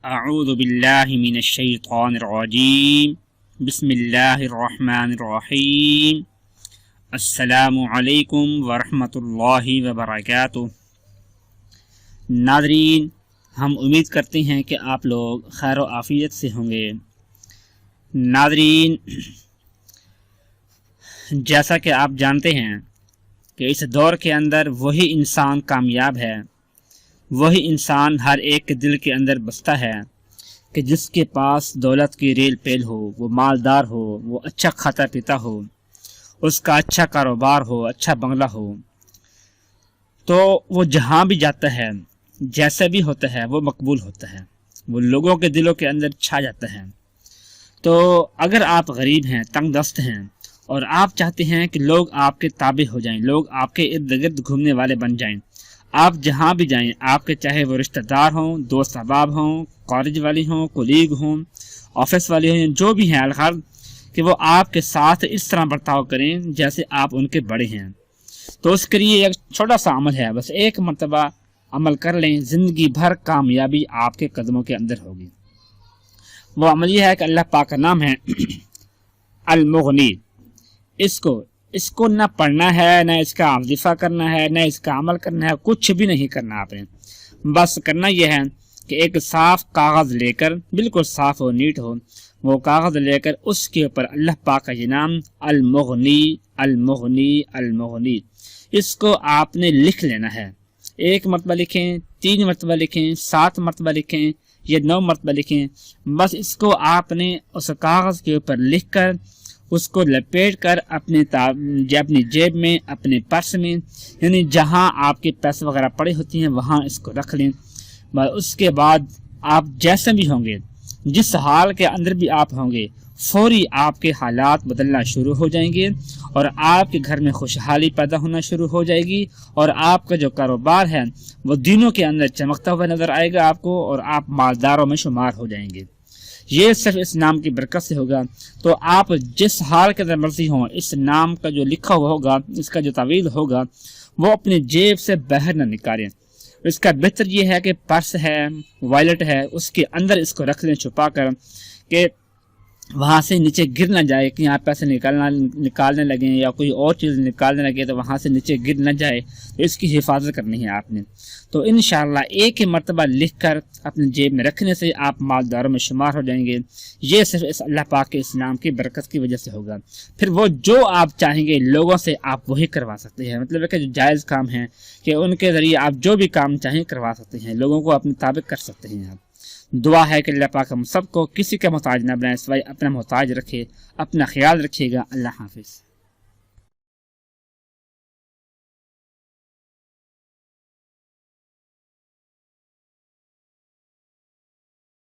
اعوذ باللہ من الشیطان الرجیم بسم اللہ الرحمن الرحیم السلام علیکم ورحمۃ اللہ وبرکاتہ۔ ناظرین، ہم امید کرتے ہیں کہ آپ لوگ خیر و عافیت سے ہوں گے۔ ناظرین، جیسا کہ آپ جانتے ہیں کہ اس دور کے اندر وہی انسان کامیاب ہے، وہی انسان ہر ایک کے دل کے اندر بستا ہے کہ جس کے پاس دولت کی ریل پیل ہو، وہ مالدار ہو، وہ اچھا کھاتا پیتا ہو، اس کا اچھا کاروبار ہو، اچھا بنگلہ ہو، تو وہ جہاں بھی جاتا ہے، جیسا بھی ہوتا ہے، وہ مقبول ہوتا ہے، وہ لوگوں کے دلوں کے اندر چھا جاتا ہے۔ تو اگر آپ غریب ہیں، تنگ دست ہیں، اور آپ چاہتے ہیں کہ لوگ آپ کے تابع ہو جائیں، لوگ آپ کے ارد گرد گھومنے والے بن جائیں، آپ جہاں بھی جائیں، آپ کے چاہے وہ رشتہ دار ہوں، دوست احباب ہوں، کالج والی ہوں، کولیگ ہوں، آفس والے ہوں، جو بھی ہیں الغرض کہ وہ آپ کے ساتھ اس طرح برتاؤ کریں جیسے آپ ان کے بڑے ہیں۔ تو اس کے لیے ایک چھوٹا سا عمل ہے، بس ایک مرتبہ عمل کر لیں، زندگی بھر کامیابی آپ کے قدموں کے اندر ہوگی۔ وہ عمل یہ ہے کہ اللہ پاک کا نام ہے المغنی۔ اس کو نہ پڑھنا ہے، نہ اس کا وظیفہ کرنا ہے، نہ اس کا عمل کرنا ہے، کچھ بھی نہیں کرنا آپ نے۔ بس کرنا یہ ہے کہ ایک صاف کاغذ لے کر، بالکل صاف و نیٹ ہو وہ کاغذ لے کر، اس کے اوپر اللہ پاک کا یہ نام المغنی المغنی المغنی، اس کو آپ نے لکھ لینا ہے۔ 1 مرتبہ لکھیں، 3 مرتبہ لکھیں، 7 مرتبہ لکھیں یا 9 مرتبہ لکھیں، بس اس کو آپ نے اس کاغذ کے اوپر لکھ کر، اس کو لپیٹ کر اپنی جیب میں، اپنے پرس میں، یعنی جہاں آپ کے پیسے وغیرہ پڑے ہوتی ہیں وہاں اس کو رکھ لیں۔ اس کے بعد آپ جیسے بھی ہوں گے، جس حال کے اندر بھی آپ ہوں گے، فوری آپ کے حالات بدلنا شروع ہو جائیں گے، اور آپ کے گھر میں خوشحالی پیدا ہونا شروع ہو جائے گی، اور آپ کا جو کاروبار ہے وہ دنوں کے اندر چمکتا ہوا نظر آئے گا آپ کو، اور آپ مالداروں میں شمار ہو جائیں گے۔ یہ صرف اس نام کی برکت سے ہوگا۔ تو آپ جس حال کے اندر مرضی ہوں، اس نام کا جو لکھا ہوا ہوگا، اس کا جو تعویذ ہوگا، وہ اپنی جیب سے باہر نہ نکالیں۔ اس کا بہتر یہ ہے کہ پرس ہے، وائلٹ ہے، اس کے اندر اس کو رکھ لیں چھپا کر، کہ وہاں سے نیچے گر نہ جائے، کہ آپ پیسے نکالنے لگیں یا کوئی اور چیز نکالنے لگے تو وہاں سے نیچے گر نہ جائے، تو اس کی حفاظت کرنی ہے آپ نے۔ تو انشاءاللہ ایک ہی مرتبہ لکھ کر اپنی جیب میں رکھنے سے آپ مالداروں میں شمار ہو جائیں گے۔ یہ صرف اس اللہ پاک کے اسلام کی برکت کی وجہ سے ہوگا۔ پھر وہ جو آپ چاہیں گے لوگوں سے آپ وہی کروا سکتے ہیں، مطلب ہے کہ جو جائز کام ہیں کہ ان کے ذریعے آپ جو بھی کام چاہیں کروا سکتے ہیں، لوگوں کو اپنے تابع کر سکتے ہیں آپ۔ دعا ہے کہ اللہ پاک ہم سب کو کسی کا محتاج نہ بنائے، سوائے اپنا محتاج رکھے۔ اپنا خیال رکھیے گا۔ اللہ حافظ۔